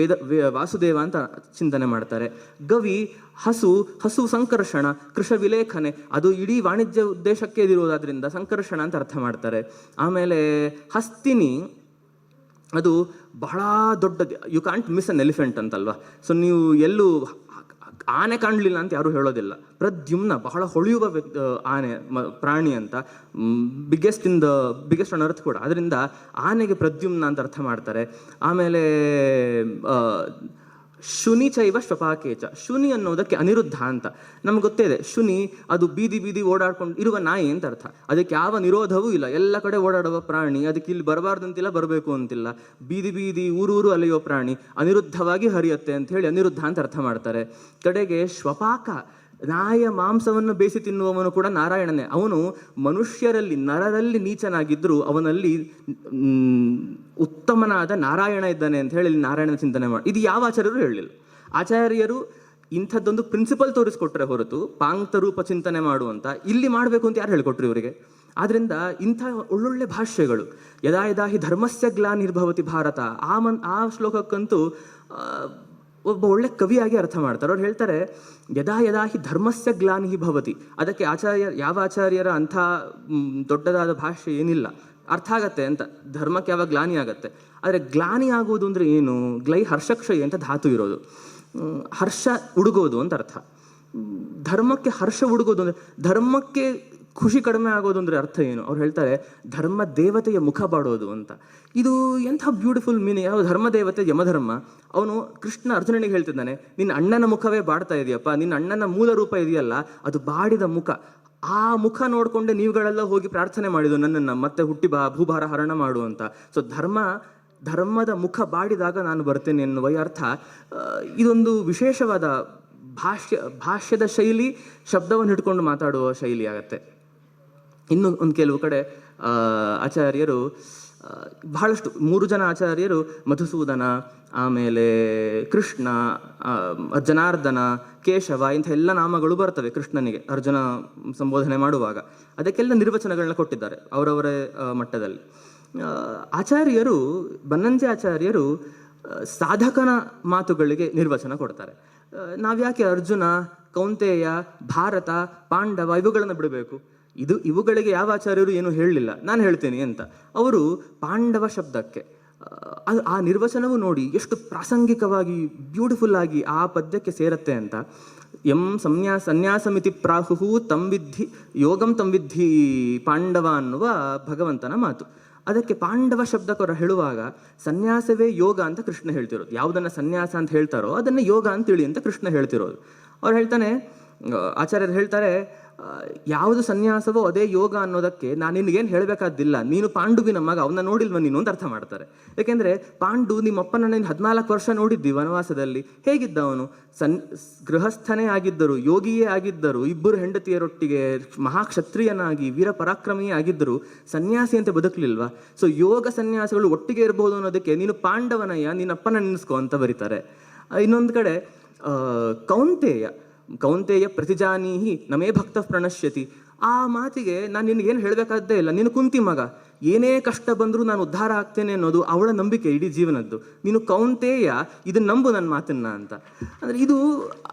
B: ವಾಸುದೇವ ಅಂತ ಚಿಂತನೆ ಮಾಡ್ತಾರೆ. ಗವಿ ಹಸು ಸಂಕರ್ಷಣ, ಕೃಷ ವಿಲೇಖನೆ, ಅದು ಇಡೀ ವಾಣಿಜ್ಯ ಉದ್ದೇಶಕ್ಕೆ ಇದಿರುವುದಾದ್ರಿಂದ ಸಂಕರ್ಷಣ ಅಂತ ಅರ್ಥ ಮಾಡ್ತಾರೆ. ಆಮೇಲೆ ಹಸ್ತಿನಿ, ಅದು ಬಹಳ ದೊಡ್ಡದು, you can't miss an elephant ಅಂತಲ್ವಾ. ಸೊ ನೀವು ಎಲ್ಲೂ ಆನೆ ಕಾಣಲಿಲ್ಲ ಅಂತ ಯಾರೂ ಹೇಳೋದಿಲ್ಲ. ಪ್ರದ್ಯುಮ್ನ ಬಹಳ ಹೊಳೆಯುವ ಆನೆ ಪ್ರಾಣಿ ಅಂತ, ಬಿಗ್ಗೆಸ್ಟ್ ಆನ್ ಅರ್ತ್ ಕೂಡ. ಅದರಿಂದ ಆನೆಗೆ ಪ್ರದ್ಯುಮ್ನ ಅಂತ ಅರ್ಥ ಮಾಡ್ತಾರೆ. ಆಮೇಲೆ ಶುನಿ ಚೈವ ಶ್ವಪಾಕೇಚ, ಶುನಿ ಅನ್ನೋದಕ್ಕೆ ಅನಿರುದ್ಧ ಅಂತ. ನಮ್ಗೆ ಗೊತ್ತೇ ಇದೆ, ಶುನಿ ಅದು ಬೀದಿ ಓಡಾಡ್ಕೊಂಡು ಇರುವ ನಾಯಿ ಅಂತ ಅರ್ಥ. ಅದಕ್ಕೆ ಯಾವ ನಿರೋಧವೂ ಇಲ್ಲ, ಎಲ್ಲ ಕಡೆ ಓಡಾಡುವ ಪ್ರಾಣಿ. ಅದಕ್ಕೆ ಇಲ್ಲಿ ಬರಬಾರ್ದಂತಿಲ್ಲ, ಬರಬೇಕು ಅಂತಿಲ್ಲ. ಬೀದಿ ಊರೂರು ಅಲೆಯೋ ಪ್ರಾಣಿ, ಅನಿರುದ್ಧವಾಗಿ ಹರಿಯುತ್ತೆ ಅಂತ ಹೇಳಿ ಅನಿರುದ್ಧ ಅಂತ ಅರ್ಥ ಮಾಡ್ತಾರೆ. ಕಡೆಗೆ ಶ್ವಪಾಕ, ನಾಯಿಯ ಮಾಂಸವನ್ನು ಬೇಯಿಸಿ ತಿನ್ನುವವನು ಕೂಡ ನಾರಾಯಣನೇ. ಅವನು ಮನುಷ್ಯರಲ್ಲಿ ನರರಲ್ಲಿ ನೀಚನಾಗಿದ್ದರೂ ಅವನಲ್ಲಿ ಉತ್ತಮನಾದ ನಾರಾಯಣ ಇದ್ದಾನೆ ಅಂತ ಹೇಳಿ ನಾರಾಯಣನ ಚಿಂತನೆ ಮಾಡಿ. ಇದು ಯಾವ ಆಚಾರ್ಯರು ಹೇಳಲಿಲ್ಲ. ಆಚಾರ್ಯರು ಇಂಥದ್ದೊಂದು ಪ್ರಿನ್ಸಿಪಲ್ ತೋರಿಸ್ಕೊಟ್ರೆ ಹೊರತು ಪಾಂಕ್ತ ರೂಪ ಚಿಂತನೆ ಮಾಡುವಂತ ಇಲ್ಲಿ ಮಾಡಬೇಕು ಅಂತ ಯಾರು ಹೇಳಿಕೊಟ್ರು ಇವರಿಗೆ? ಆದ್ರಿಂದ ಇಂಥ ಒಳ್ಳೊಳ್ಳೆ ಭಾಷ್ಯಗಳು, ಯದಾ ಯದಾ ಹಿ ಧರ್ಮಸ್ಯ ಗ್ಲಾನಿರ್ಭವತಿ ಭಾರತ, ಆ ಶ್ಲೋಕಕ್ಕಂತೂ ಒಬ್ಬ ಒಳ್ಳೆ ಕವಿಯಾಗಿ ಅರ್ಥ ಮಾಡ್ತಾರೆ. ಅವ್ರು ಹೇಳ್ತಾರೆ, ಯದಾ ಯದಾ ಹಿ ಧರ್ಮಸ್ಯ ಗ್ಲಾನಿ ಭವತಿ. ಅದಕ್ಕೆ ಯಾವ ಆಚಾರ್ಯರ ಅಂಥ ದೊಡ್ಡದಾದ ಭಾಷೆ ಏನಿಲ್ಲ, ಅರ್ಥ ಆಗತ್ತೆ ಅಂತ. ಧರ್ಮಕ್ಕೆ ಯಾವಾಗ ಗ್ಲಾನಿ ಆಗತ್ತೆ. ಆದರೆ ಗ್ಲಾನಿ ಆಗೋದು ಅಂದರೆ ಏನು? ಗ್ಲೈ ಹರ್ಷಕ್ಷಯ ಅಂತ ಧಾತು ಇರೋದು, ಹರ್ಷ ಉಡುಗೋದು ಅಂತ ಅರ್ಥ. ಧರ್ಮಕ್ಕೆ ಹರ್ಷ ಉಡುಗೋದು ಅಂದರೆ, ಧರ್ಮಕ್ಕೆ ಖುಷಿ ಕಡಿಮೆ ಆಗೋದು ಅಂದರೆ ಅರ್ಥ ಏನು? ಅವ್ರು ಹೇಳ್ತಾರೆ, ಧರ್ಮ ದೇವತೆಯ ಮುಖ ಬಾಡೋದು ಅಂತ. ಇದು ಎಂಥ ಬ್ಯೂಟಿಫುಲ್ ಮೀನಿಂಗ್. ಯಾವ ಧರ್ಮ ದೇವತೆ ಯಮಧರ್ಮ, ಅವನು ಕೃಷ್ಣ ಅರ್ಜುನನಿಗೆ ಹೇಳ್ತಿದ್ದಾನೆ, ನಿನ್ನ ಅಣ್ಣನ ಮುಖವೇ ಬಾಡ್ತಾ ಇದೆಯಪ್ಪ, ನಿನ್ನ ಅಣ್ಣನ ಮೂಲ ರೂಪ ಇದೆಯಲ್ಲ ಅದು ಬಾಡಿದ ಮುಖ. ಆ ಮುಖ ನೋಡಿಕೊಂಡೆ ನೀವುಗಳೆಲ್ಲ ಹೋಗಿ ಪ್ರಾರ್ಥನೆ ಮಾಡಿದ್ದು ನನ್ನನ್ನು ಮತ್ತೆ ಹುಟ್ಟಿ ಭೂಭಾರ ಹರಣ ಮಾಡು ಅಂತ. ಸೊ ಧರ್ಮದ ಮುಖ ಬಾಡಿದಾಗ ನಾನು ಬರ್ತೇನೆ ಎನ್ನುವ ಅರ್ಥ. ಇದೊಂದು ವಿಶೇಷವಾದ ಭಾಷ್ಯದ ಶೈಲಿ, ಶಬ್ದವನ್ನು ಹಿಡ್ಕೊಂಡು ಮಾತಾಡುವ ಶೈಲಿ ಆಗತ್ತೆ. ಇನ್ನು ಒಂದು ಕೆಲವು ಕಡೆ ಆಚಾರ್ಯರು ಬಹಳಷ್ಟು 3 ಜನ ಆಚಾರ್ಯರು, ಮಧುಸೂದನ, ಆಮೇಲೆ ಕೃಷ್ಣ, ಜನಾರ್ದನ, ಕೇಶವ, ಇಂಥ ಎಲ್ಲ ನಾಮಗಳು ಬರ್ತವೆ ಕೃಷ್ಣನಿಗೆ ಅರ್ಜುನ ಸಂಬೋಧನೆ ಮಾಡುವಾಗ. ಅದಕ್ಕೆಲ್ಲ ನಿರ್ವಚನಗಳನ್ನ ಕೊಟ್ಟಿದ್ದಾರೆ ಅವರವರ ಮಟ್ಟದಲ್ಲಿ. ಆಚಾರ್ಯರು, ಬನ್ನಂಜೆ ಆಚಾರ್ಯರು ಸಾಧಕನ ಮಾತುಗಳಿಗೆ ನಿರ್ವಚನ ಕೊಡ್ತಾರೆ. ನಾವ್ಯಾಕೆ ಅರ್ಜುನ, ಕೌಂತೆಯ, ಭಾರತ, ಪಾಂಡವ ಇವುಗಳನ್ನು ಬಿಡಬೇಕು? ಇವುಗಳಿಗೆ ಯಾವ ಆಚಾರ್ಯರು ಏನು ಹೇಳಲಿಲ್ಲ, ನಾನು ಹೇಳ್ತೀನಿ ಅಂತ. ಅವರು ಪಾಂಡವ ಶಬ್ದಕ್ಕೆ ಆ ನಿರ್ವಚನವು ನೋಡಿ ಎಷ್ಟು ಪ್ರಾಸಂಗಿಕವಾಗಿ ಬ್ಯೂಟಿಫುಲ್ ಆಗಿ ಆ ಪದ್ಯಕ್ಕೆ ಸೇರತ್ತೆ ಅಂತ. ಯಂ ಸನ್ಯಾಸಮಿತಿ ಪ್ರಾಹು ತಂವಿದ್ಧಿ ಯೋಗಂ ತಂವಿದ್ಧಿ ಪಾಂಡವ ಅನ್ನುವ ಭಗವಂತನ ಮಾತು. ಅದಕ್ಕೆ ಪಾಂಡವ ಶಬ್ದಕರು ಹೇಳುವಾಗ ಸನ್ಯಾಸವೇ ಯೋಗ ಅಂತ ಕೃಷ್ಣ ಹೇಳ್ತಿರೋದು. ಯಾವುದನ್ನು ಸನ್ಯಾಸ ಅಂತ ಹೇಳ್ತಾರೋ ಅದನ್ನು ಯೋಗ ಅಂತೇಳಿ ಅಂತ ಕೃಷ್ಣ ಹೇಳ್ತಿರೋದು. ಅವ್ರು ಹೇಳ್ತಾನೆ, ಆಚಾರ್ಯರು ಹೇಳ್ತಾರೆ, ಯಾವುದು ಸನ್ಯಾಸವೋ ಅದೇ ಯೋಗ ಅನ್ನೋದಕ್ಕೆ ನಾನು ನಿನಗೇನು ಹೇಳಬೇಕಾದಿಲ್ಲ, ನೀನು ಪಾಂಡುವಿನ ಮಗ, ಅವನ್ನ ನೋಡಿಲ್ವ ನೀನು ಅಂತ ಅರ್ಥ ಮಾಡ್ತಾರೆ. ಯಾಕೆಂದರೆ ಪಾಂಡು ನಿಮ್ಮಪ್ಪನ ನೀನು 14 ವರ್ಷ ನೋಡಿದ್ದಿ ವನವಾಸದಲ್ಲಿ. ಹೇಗಿದ್ದ ಅವನು? ಗೃಹಸ್ಥನೇ ಆಗಿದ್ದರು, ಯೋಗಿಯೇ ಆಗಿದ್ದರು, 2 ಹೆಂಡತಿಯರೊಟ್ಟಿಗೆ ಮಹಾಕ್ಷತ್ರಿಯನಾಗಿ ವೀರ ಪರಾಕ್ರಮಿಯೇ ಆಗಿದ್ದರು, ಸನ್ಯಾಸಿ ಅಂತ ಬದುಕಲಿಲ್ವಾ? ಸೊ ಯೋಗ ಸನ್ಯಾಸಿಗಳು ಒಟ್ಟಿಗೆ ಇರಬಹುದು ಅನ್ನೋದಕ್ಕೆ ನೀನು ಪಾಂಡವನಯ್ಯ, ನಿನ್ನಪ್ಪನ ನೆನೆಸ್ಕೊ ಅಂತ ಬರೀತಾರೆ. ಇನ್ನೊಂದು ಕಡೆ ಕೌಂತೆಯ ಕೌಂತೆಯ ಪ್ರತಿಜಾನೀಹಿ ನಮೇ ಭಕ್ತ ಪ್ರಣಶ್ಯತಿ. ಆ ಮಾತಿಗೆ ನಾನು ನಿನಗೇನು ಹೇಳಬೇಕಾದ್ದೇ ಇಲ್ಲ. ನೀನು ಕುಂತಿ ಮಗ, ಏನೇ ಕಷ್ಟ ಬಂದರೂ ನಾನು ಉದ್ಧಾರ ಆಗ್ತೇನೆ ಅನ್ನೋದು ಅವಳ ನಂಬಿಕೆ ಇಡೀ ಜೀವನದ್ದು. ನೀನು ಕೌಂತೆಯ ಇದನ್ನ ನಂಬು ನನ್ನ ಮಾತನ್ನ ಅಂತ. ಅಂದರೆ ಇದು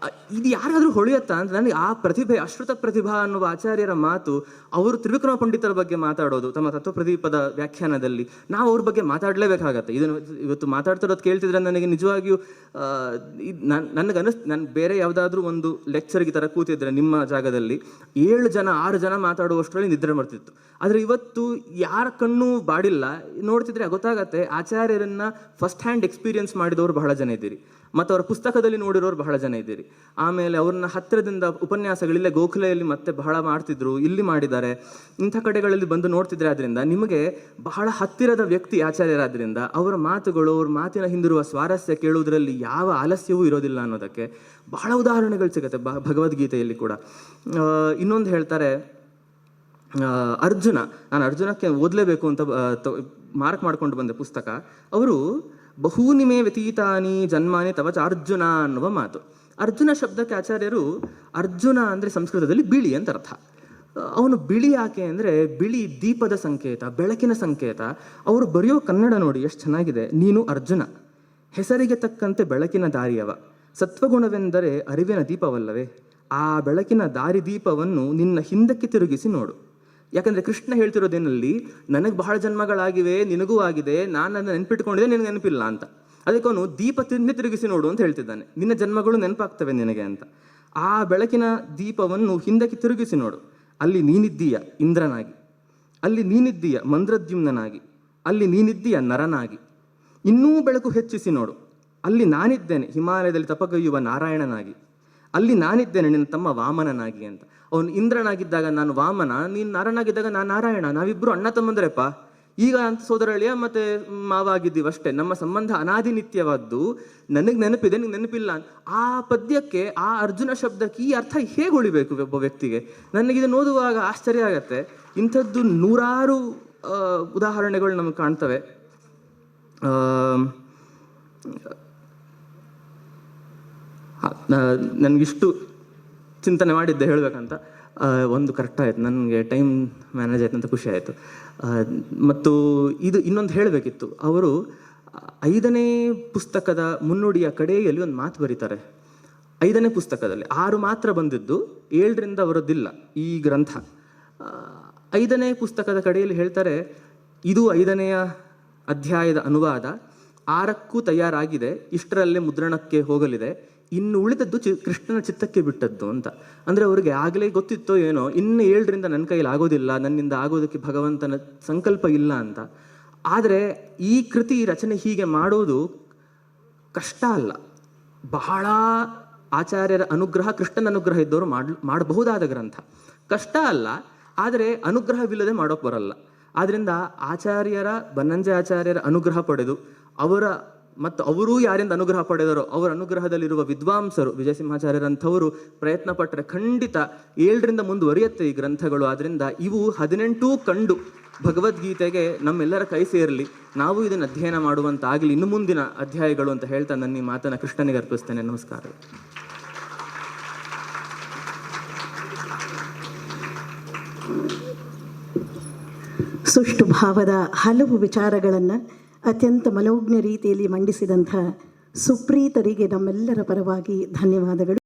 B: ಯಾರಾದರೂ ಹೊಳೆಯುತ್ತಾ ಅಂತ ನನಗೆ ಆ ಪ್ರತಿಭೆ, ಅಶ್ರುತ ಪ್ರತಿಭಾ ಅನ್ನುವ ಆಚಾರ್ಯರ ಮಾತು, ಅವರು ತ್ರಿವಿಕ್ರಮ ಪಂಡಿತರ ಬಗ್ಗೆ ಮಾತಾಡೋದು ತಮ್ಮ ತತ್ವಪ್ರದೀಪದ ವ್ಯಾಖ್ಯಾನದಲ್ಲಿ, ನಾವು ಅವ್ರ ಬಗ್ಗೆ ಮಾತಾಡಲೇಬೇಕಾಗತ್ತೆ. ಇದನ್ನು ಇವತ್ತು ಮಾತಾಡ್ತಿರೋದು ಕೇಳ್ತಿದ್ರೆ ನನಗೆ ನಿಜವಾಗಿಯೂ ನಾನು ಬೇರೆ ಯಾವುದಾದ್ರೂ ಒಂದು ಲೆಕ್ಚರ್ಗೆ ಥರ ಕೂತಿದ್ರೆ ನಿಮ್ಮ ಜಾಗದಲ್ಲಿ 7 ಜನ 6 ಜನ ಮಾತಾಡುವಷ್ಟರಲ್ಲಿ ನಿದ್ರೆ ಬರ್ತಿತ್ತು. ಆದರೆ ಇವತ್ತು ಯಾರ ಕಣ್ಣು ಬಾಡಿಲ್ಲ, ನೋಡ್ತಿದ್ರೆ ಗೊತ್ತಾಗತ್ತೆ ಆಚಾರ್ಯರನ್ನ ಫಸ್ಟ್ ಹ್ಯಾಂಡ್ ಎಕ್ಸ್ಪೀರಿಯನ್ಸ್ ಮಾಡಿದವರು ಬಹಳ ಜನ ಇದ್ದೀರಿ, ಮತ್ತು ಅವರ ಪುಸ್ತಕದಲ್ಲಿ ನೋಡಿರೋರು ಬಹಳ ಜನ ಇದ್ದೀರಿ. ಆಮೇಲೆ ಅವ್ರನ್ನ ಹತ್ತಿರದಿಂದ ಉಪನ್ಯಾಸಗಳಿಲ್ಲೇ ಗೋಖಲೆಯಲ್ಲಿ ಮತ್ತೆ ಬಹಳ ಮಾಡ್ತಿದ್ರು, ಇಲ್ಲಿ ಮಾಡಿದ್ದಾರೆ, ಇಂಥ ಕಡೆಗಳಲ್ಲಿ ಬಂದು ನೋಡ್ತಿದ್ರೆ. ಆದ್ರಿಂದ ನಿಮಗೆ ಬಹಳ ಹತ್ತಿರದ ವ್ಯಕ್ತಿ ಆಚಾರ್ಯರಾದ್ರಿಂದ ಅವರ ಮಾತುಗಳು, ಅವ್ರ ಮಾತಿನ ಹಿಂದಿರುವ ಸ್ವಾರಸ್ಯ ಕೇಳುವುದರಲ್ಲಿ ಯಾವ ಆಲಸ್ಯವೂ ಇರೋದಿಲ್ಲ ಅನ್ನೋದಕ್ಕೆ ಬಹಳ ಉದಾಹರಣೆಗಳು ಸಿಗುತ್ತೆ ಭಗವದ್ಗೀತೆಯಲ್ಲಿ ಕೂಡ. ಇನ್ನೊಂದು ಹೇಳ್ತಾರೆ, ನಾನು ಅರ್ಜುನಕ್ಕೆ ಓದಲೇಬೇಕು ಅಂತ ಮಾರ್ಕ್ ಮಾಡ್ಕೊಂಡು ಬಂದೆ ಪುಸ್ತಕ. ಅವರು ಬಹೂನಿಮೆ ವ್ಯತೀತಾನಿ ಜನ್ಮಾನಿ ತವಚ ಅರ್ಜುನ ಅನ್ನುವ ಮಾತು. ಅರ್ಜುನ ಶಬ್ದಕ್ಕೆ ಆಚಾರ್ಯರು, ಅರ್ಜುನ ಅಂದರೆ ಸಂಸ್ಕೃತದಲ್ಲಿ ಬಿಳಿ ಅಂತ ಅರ್ಥ. ಅವನು ಬಿಳಿ ಯಾಕೆ ಅಂದರೆ ಬಿಳಿ ದೀಪದ ಸಂಕೇತ, ಬೆಳಕಿನ ಸಂಕೇತ. ಅವರು ಬರೆಯೋ ಕನ್ನಡ ನೋಡಿ ಎಷ್ಟು ಚೆನ್ನಾಗಿದೆ. ನೀನು ಅರ್ಜುನ, ಹೆಸರಿಗೆ ತಕ್ಕಂತೆ ಬೆಳಕಿನ ದಾರಿಯವ, ಸತ್ವಗುಣವೆಂದರೆ ಅರಿವಿನ ದೀಪವಲ್ಲವೇ, ಆ ಬೆಳಕಿನ ದಾರಿ ದೀಪವನ್ನು ನಿನ್ನ ಹಿಂದಕ್ಕೆ ತಿರುಗಿಸಿ ನೋಡು. ಯಾಕಂದರೆ ಕೃಷ್ಣ ಹೇಳ್ತಿರೋದೇನಲ್ಲಿ, ನನಗೆ ಬಹಳ ಜನ್ಮಗಳಾಗಿವೆ, ನಿನಗೂ ಆಗಿದೆ, ನಾನು ಅದನ್ನು ನೆನಪಿಟ್ಕೊಂಡಿದ್ದೆ, ನಿನಗೆ ನೆನಪಿಲ್ಲ ಅಂತ. ಅದಕ್ಕೆ ಅವನು ದೀಪ ತಿರುಗಿಸಿ ನೋಡು ಅಂತ ಹೇಳ್ತಿದ್ದಾನೆ. ನಿನ್ನ ಜನ್ಮಗಳು ನೆನಪಾಗ್ತವೆ ನಿನಗೆ ಅಂತ. ಆ ಬೆಳಕಿನ ದೀಪವನ್ನು ಹಿಂದಕ್ಕೆ ತಿರುಗಿಸಿ ನೋಡು. ಅಲ್ಲಿ ನೀನಿದ್ದೀಯ ಇಂದ್ರನಾಗಿ, ಅಲ್ಲಿ ನೀನಿದ್ದೀಯ ಮಂದ್ರದ್ಯುಮ್ನಾಗಿ, ಅಲ್ಲಿ ನೀನಿದ್ದೀಯ ನರನಾಗಿ. ಇನ್ನೂ ಬೆಳಕು ಹೆಚ್ಚಿಸಿ ನೋಡು, ಅಲ್ಲಿ ನಾನಿದ್ದೇನೆ ಹಿಮಾಲಯದಲ್ಲಿ ತಪಗೈಯುವ ನಾರಾಯಣನಾಗಿ, ಅಲ್ಲಿ ನಾನಿದ್ದೇನೆ ನಿನ್ನ ತಮ್ಮ ವಾಮನನಾಗಿ ಅಂತ. ಅವನು ಇಂದ್ರನಾಗಿದ್ದಾಗ ನಾನು ವಾಮನ, ನೀನು ನರನಾಗಿದ್ದಾಗ ನಾನು ನಾರಾಯಣ, ನಾವಿಬ್ಬರು ಅಣ್ಣ ತಮ್ಮಂದ್ರಪ್ಪ. ಈಗ ಅಂತ ಸೋದರಳಿಯ ಮತ್ತೆ ಮಾವ ಆಗಿದ್ದೀವಿ ಅಷ್ಟೇ, ನಮ್ಮ ಸಂಬಂಧ ಅನಾದಿ ನಿತ್ಯವಾದ್ದು, ನನಗೆ ನೆನಪಿದೆ ನಿಂಗೆ ನೆನಪಿಲ್ಲ. ಆ ಪದ್ಯಕ್ಕೆ, ಆ ಅರ್ಜುನ ಶಬ್ದಕ್ಕೆ ಈ ಅರ್ಥ ಹೇಗೆ ಉಳಿಬೇಕು ಒಬ್ಬ ವ್ಯಕ್ತಿಗೆ? ನನಗಿದನ್ನು ಓದುವಾಗ ಆಶ್ಚರ್ಯ ಆಗತ್ತೆ. ಇಂಥದ್ದು ನೂರಾರು ಉದಾಹರಣೆಗಳು ನಮಗೆ ಕಾಣ್ತವೆ. ನನಗಿಷ್ಟು ಚಿಂತನೆ ಮಾಡಿದ್ದೆ ಹೇಳಬೇಕಂತ. ಒಂದು ಕರೆಕ್ಟ್ ಆಯಿತು, ನನಗೆ ಟೈಮ್ ಮ್ಯಾನೇಜ್ ಆಯ್ತು ಅಂತ ಖುಷಿ ಆಯಿತು. ಮತ್ತು ಇದು ಇನ್ನೊಂದು ಹೇಳಬೇಕಿತ್ತು. ಅವರು 5ನೇ ಪುಸ್ತಕದ ಮುನ್ನುಡಿಯ ಕಡೆಯಲ್ಲಿ ಒಂದು ಮಾತು ಬರೀತಾರೆ. 5ನೇ ಪುಸ್ತಕದಲ್ಲಿ 6 ಮಾತ್ರ ಬಂದಿದ್ದು, 7ರಿಂದ ಅವರದ್ದಿಲ್ಲ ಈ ಗ್ರಂಥ. 5ನೇ ಪುಸ್ತಕದ ಕಡೆಯಲ್ಲಿ ಹೇಳ್ತಾರೆ, ಇದು 5ನೇ ಅಧ್ಯಾಯದ ಅನುವಾದ, 6ಕ್ಕೂ ತಯಾರಾಗಿದೆ, ಇಷ್ಟರಲ್ಲೇ ಮುದ್ರಣಕ್ಕೆ ಹೋಗಲಿದೆ, ಇನ್ನು ಉಳಿದದ್ದು ಕೃಷ್ಣನ ಚಿತ್ತಕ್ಕೆ ಬಿಟ್ಟದ್ದು ಅಂತ. ಅಂದರೆ ಅವ್ರಿಗೆ ಆಗಲೇ ಗೊತ್ತಿತ್ತೋ ಏನೋ, ಇನ್ನು 7ರಿಂದ ನನ್ನ ಕೈಯಲ್ಲಿ ಆಗೋದಿಲ್ಲ, ನನ್ನಿಂದ ಆಗೋದಕ್ಕೆ ಭಗವಂತನ ಸಂಕಲ್ಪ ಇಲ್ಲ ಅಂತ. ಆದರೆ ಈ ಕೃತಿ ರಚನೆ ಹೀಗೆ ಮಾಡೋದು ಕಷ್ಟ ಅಲ್ಲ, ಬಹಳ ಆಚಾರ್ಯರ ಅನುಗ್ರಹ, ಕೃಷ್ಣನ ಅನುಗ್ರಹ ಇದ್ದವರು ಮಾಡಬಹುದಾದ ಗ್ರಂಥ. ಕಷ್ಟ ಅಲ್ಲ, ಆದರೆ ಅನುಗ್ರಹವಿಲ್ಲದೆ ಮಾಡೋಕೆ ಬರಲ್ಲ. ಆದ್ದರಿಂದ ಬನ್ನಂಜೆ ಆಚಾರ್ಯರ ಅನುಗ್ರಹ ಪಡೆದು, ಮತ್ತು ಅವರೂ ಯಾರಿಂದ ಅನುಗ್ರಹ ಪಡೆದರೋ ಅವರ ಅನುಗ್ರಹದಲ್ಲಿರುವ ವಿದ್ವಾಂಸರು, ವಿಜಯಸಿಂಹಾಚಾರ್ಯರಂಥವರು ಪ್ರಯತ್ನ ಪಟ್ಟರೆ ಖಂಡಿತ 7ರಿಂದ ಮುಂದುವರಿಯುತ್ತೆ ಈ ಗ್ರಂಥಗಳು. ಆದ್ದರಿಂದ ಇವು 18 ಕಂಡು ಭಗವದ್ಗೀತೆಗೆ ನಮ್ಮೆಲ್ಲರ ಕೈ ಸೇರಲಿ, ನಾವು ಇದನ್ನು ಅಧ್ಯಯನ ಮಾಡುವಂತಾಗಲಿ ಇನ್ನು ಮುಂದಿನ ಅಧ್ಯಾಯಗಳು ಅಂತ ಹೇಳ್ತಾ ನನ್ನ ಈ ಮಾತನ್ನು ಕೃಷ್ಣನಿಗೆ ಅರ್ಪಿಸ್ತೇನೆ. ನಮಸ್ಕಾರ.
A: ಸುಷ್ಟು ಭಾವದ ಹಲವು ವಿಚಾರಗಳನ್ನು ಅತ್ಯಂತ ಮನೋಜ್ಞ ರೀತಿಯಲ್ಲಿ ಮಂಡಿಸಿದಂಥ ಸುಪ್ರೀತರಿಗೆ ನಮ್ಮೆಲ್ಲರ ಪರವಾಗಿ ಧನ್ಯವಾದಗಳು.